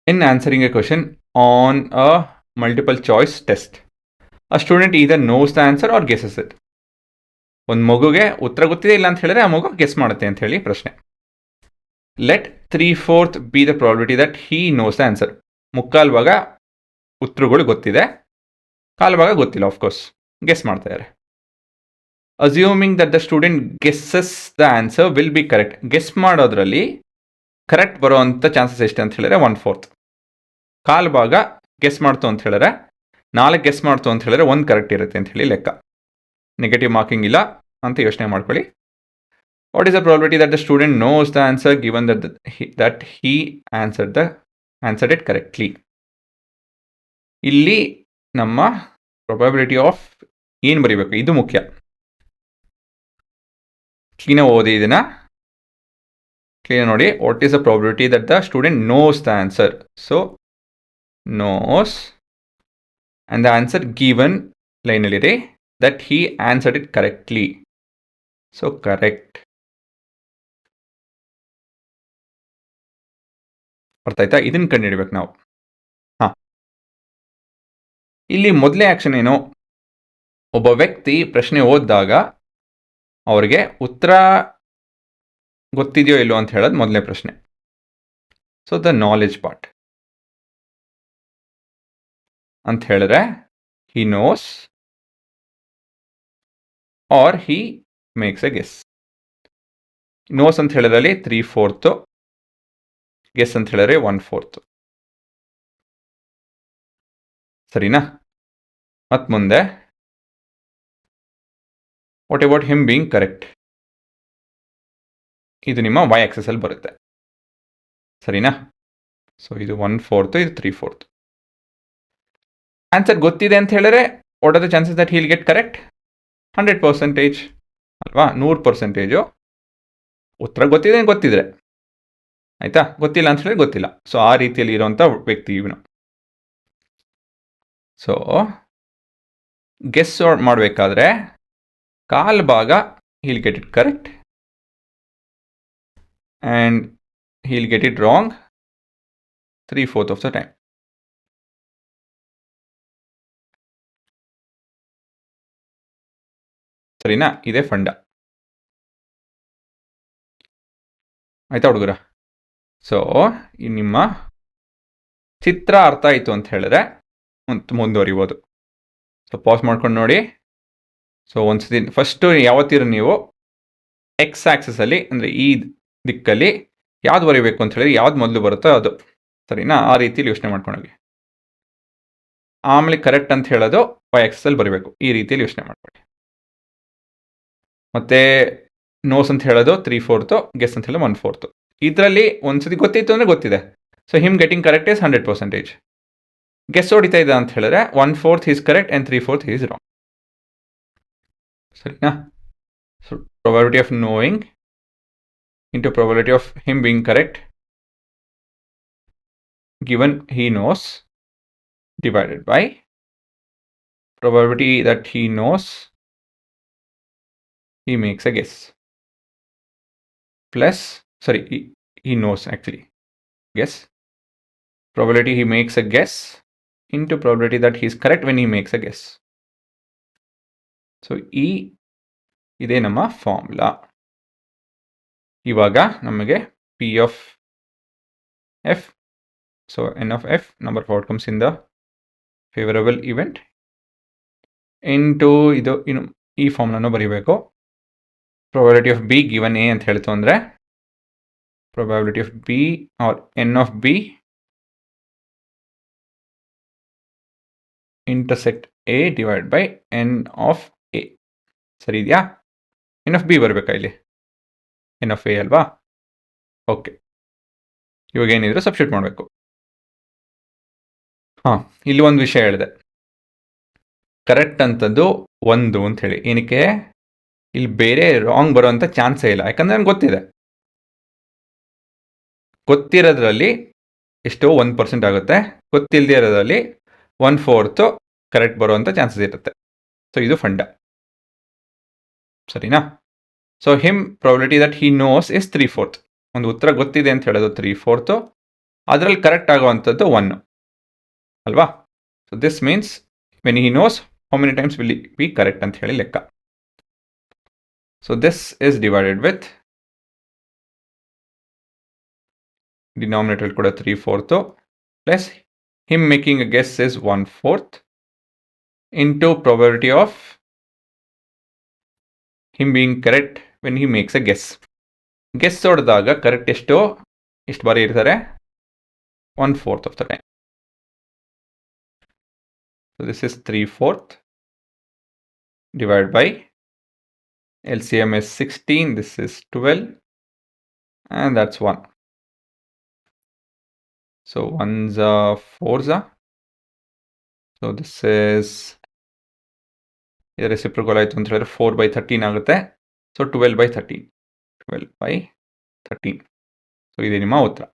In answering a question on a multiple choice test, a student either knows the answer or guesses it. ಒಂದು ಮಗುಗೆ ಉತ್ತರ ಗೊತ್ತಿದೆ ಇಲ್ಲ ಅಂತ ಹೇಳಿದ್ರೆ ಆ ಮಗು ಗೆಸ್ ಮಾಡುತ್ತೆ ಅಂತ ಹೇಳಿ ಪ್ರಶ್ನೆ. Let 3/4 B the probability that he knows the answer. ಮುಕ್ಕಾಲು ಭಾಗ ಉತ್ತರಗಳು ಗೊತ್ತಿದೆ, ಕಾಲು ಭಾಗ ಗೊತ್ತಿಲ್ಲ, ಆಫ್ಕೋರ್ಸ್ ಗೆಸ್ ಮಾಡ್ತಾ ಇದ್ದಾರೆ. Assuming that the student guesses the answer will be correct. Guess ಮಾಡೋದ್ರಲ್ಲಿ ಕರೆಕ್ಟ್ ಬರೋವಂಥ ಚಾನ್ಸಸ್ ಎಷ್ಟು ಅಂತ ಹೇಳಿದ್ರೆ 1/4. ಕಾಲು ಭಾಗ ಗೆಸ್ ಮಾಡ್ತು ಅಂತ ಹೇಳಿದ್ರೆ 4 ಗೆಸ್ ಮಾಡ್ತು ಅಂತ ಹೇಳಿದ್ರೆ 1 ಕರೆಕ್ಟ್ ಇರುತ್ತೆ ಅಂತ ಹೇಳಿ ಲೆಕ್ಕ. ನೆಗೆಟಿವ್ ಮಾರ್ಕಿಂಗ್ ಇಲ್ಲ ಅಂತ ಯೋಚನೆ ಮಾಡ್ಕೊಳ್ಳಿ. What is the probability that the student nose the answer given that he answered it correctly. ಇಲ್ಲಿ ನಮ್ಮ ಪ್ರೊಬಬಿಲಿಟಿ ಆಫ್ ಏನು ಬರೀಬೇಕು, ಇದು ಮುಖ್ಯ. ಕ್ಲೀನಾಗಿ ಓದಿ ಇದನ್ನ, ಕ್ಲೀನಾಗಿ ನೋಡಿ. What is the probability that the student nose the answer. So knows and the answer given line alli that he answered it correctly. So correct. ಅರ್ಥ ಆಯ್ತಾ? ಇದನ್ನ ಕಂಡುಹಿಡಬೇಕು ನಾವು. ಇಲ್ಲಿ ಮೊದಲೇ ಆಕ್ಷನ್ ಏನು, ಒಬ್ಬ ವ್ಯಕ್ತಿ ಪ್ರಶ್ನೆ ಓದಿದಾಗ ಅವ್ರಿಗೆ ಉತ್ತರ ಗೊತ್ತಿದೆಯೋ ಇಲ್ಲೋ ಅಂತ ಹೇಳೋದು ಮೊದಲನೇ ಪ್ರಶ್ನೆ. ಸೊ ದ ನಾಲೆಜ್ ಪಾರ್ಟ್ ಅಂತ ಹೇಳಿದ್ರೆ he knows or he makes a guess. Knows ಅಂತ ಹೇಳಿದ್ರಲ್ಲಿ 3/4, ಗೆಸ್ ಅಂತ ಹೇಳಿದ್ರೆ 1/4. ಸರಿನಾ? ಮತ್ತು ಮುಂದೆ what about him being correct, ಇದು ನಿಮ್ಮ ವೈ ಆಕ್ಸಸ್ ಅಲ್ಲಿ ಬರುತ್ತೆ. ಸರಿನಾ? ಸೊ ಇದು 1/4, ಇದು 3/4. ಆನ್ಸರ್ ಗೊತ್ತಿದೆ ಅಂತ ಹೇಳಿದ್ರೆ what are the chances that he'll get correct? 100% ಅಲ್ವಾ? 100%. ಉತ್ತರ ಗೊತ್ತಿದ್ರೆ ಆಯ್ತಾ, ಗೊತ್ತಿಲ್ಲ ಅಂತ ಹೇಳಿದ್ರೆ ಗೊತ್ತಿಲ್ಲ. ಸೊ ಆ ರೀತಿಯಲ್ಲಿ ಇರುವಂಥ ವ್ಯಕ್ತಿ ಇವನು. ಸೊ ಗೆಸ್ ಮಾಡಬೇಕಾದ್ರೆ ಕಾಲು ಭಾಗ he'll get it correct and he'll get it wrong 3/4 of the time. ಸರಿನಾ? ಇದೇ ಫಂಡ. ಆಯ್ತಾ ಹುಡುಗರ? ಸೊ ನಿಮ್ಮ ಚಿತ್ರ ಅರ್ಥ ಆಯಿತು ಅಂತ ಹೇಳಿದ್ರೆ ಮುಂದುವರಿಬೋದು. ಸೊ ಪಾಸ್ ಮಾಡ್ಕೊಂಡು ನೋಡಿ. ಸೊ ಒಂದ್ಸತಿ ಫಸ್ಟು ಯಾವತ್ತಿರು ನೀವು ಎಕ್ಸ್ ಆಕ್ಸಸಲ್ಲಿ ಅಂದರೆ ಈ ದಿಕ್ಕಲ್ಲಿ ಯಾವ್ದು ಬರೀಬೇಕು ಅಂತ ಹೇಳಿದ್ರೆ ಯಾವ್ದು ಮೊದಲು ಬರುತ್ತೋ ಅದು. ಸರಿನಾ? ಆ ರೀತಿಯಲ್ಲಿ ಯೋಚನೆ ಮಾಡ್ಕೊಂಡೋಗಿ. ಆಮೇಲೆ ಕರೆಕ್ಟ್ ಅಂತ ಹೇಳೋದು ವೈ ಆಕ್ಸಸಲ್ಲಿ ಬರೀಬೇಕು. ಈ ರೀತಿಯಲ್ಲಿ ಯೋಚನೆ ಮಾಡ್ಕೊಳ್ಳಿ. ಮತ್ತು ನೋಸ್ ಅಂತ ಹೇಳೋದು 3/4, ಗೆಸ್ ಅಂತ ಹೇಳೋದು 1/4. ಇದರಲ್ಲಿ ಒಂದ್ಸತಿ ಗೊತ್ತಿತ್ತು ಅಂದರೆ ಗೊತ್ತಿದೆ. So him getting correct is 100%. ಗೆಸ್ ಹೊಡಿತಾ ಇದೆ ಅಂತ ಹೇಳಿದ್ರೆ 1/4 is correct and 3/4 is wrong. ಸರಿನಾ? So probability of knowing into probability of him being correct given he knows divided by probability that he knows he makes a guess plus he knows actually guess probability he makes a guess into probability that he is correct when he makes a guess. So ಇದೇ ನಮ್ಮ formula. ಇವಾಗ ನಮಗೆ P of F, so N of F, number of outcomes in the favorable event, into ಇದು ಈ ಫಾರ್ಮುಲಾನು ಬರೀಬೇಕು. probability of B given A ಅಂತ ಹೇಳ್ತು ಅಂದರೆ probability of B or N of B intersect A divided by N of A. ಸರಿ ಇದೆಯಾ? N of B ಬರಬೇಕಾ ಇಲ್ಲಿ? N of A ಅಲ್ವಾ? ಓಕೆ, ಇವಾಗ ಏನಿದ್ರು ಸಬ್ಸ್ಟಿಟ್ಯೂಟ್ ಮಾಡಬೇಕು. ಇಲ್ಲಿ ಒಂದು ವಿಷಯ ಹೇಳಿದೆ, ಕರೆಕ್ಟ್ ಅಂತದ್ದು 1 ಅಂತ ಹೇಳಿ. ಏನಕ್ಕೆ? ಇಲ್ಲಿ ಬೇರೆ ರಾಂಗ್ ಬರೋವಂಥ ಚಾನ್ಸೇ ಇಲ್ಲ, ಯಾಕಂದರೆ ನನಗೆ ಗೊತ್ತಿದೆ. ಗೊತ್ತಿರೋದ್ರಲ್ಲಿ ಎಷ್ಟೋ 1% ಆಗುತ್ತೆ, ಗೊತ್ತಿಲ್ಲದೆ ಇರೋದ್ರಲ್ಲಿ 1/4 ಕರೆಕ್ಟ್ ಬರುವಂಥ ಚಾನ್ಸಸ್ ಇರುತ್ತೆ. ಸೊ ಇದು ಫಂಡ. ಸರಿನಾ? So him probability that he knows is 3/4. ಒಂದು ಉತ್ತರ ಗೊತ್ತಿದೆ ಅಂತ ಹೇಳೋದು 3/4, ಅದರಲ್ಲಿ ಕರೆಕ್ಟ್ ಆಗುವಂಥದ್ದು 1 ಅಲ್ವಾ? So this means when he knows how many times will be correct ಅಂತ ಹೇಳಿ ಲೆಕ್ಕ. So this is divided with denominator ಕೂಡ 3/4 plus him making a guess is 1/4 into probability of him being correct when he makes a guess. Guess ಹೊಡೆದಾಗ correct ಎಷ್ಟು ಬಾರಿ ಇರ್ತಾರೆ? 1/4 of the time. So this is 3/4 divided by LCM is 16, this is 12, and that's 1. So 1s are 4s are. So this is reciprocal ಆಯಿತು ಅಂತ ಹೇಳಿದ್ರೆ 4/13 ಆಗುತ್ತೆ. So 12/13. 12/13. So ಇದು ನಿಮ್ಮ ಉತ್ತರ.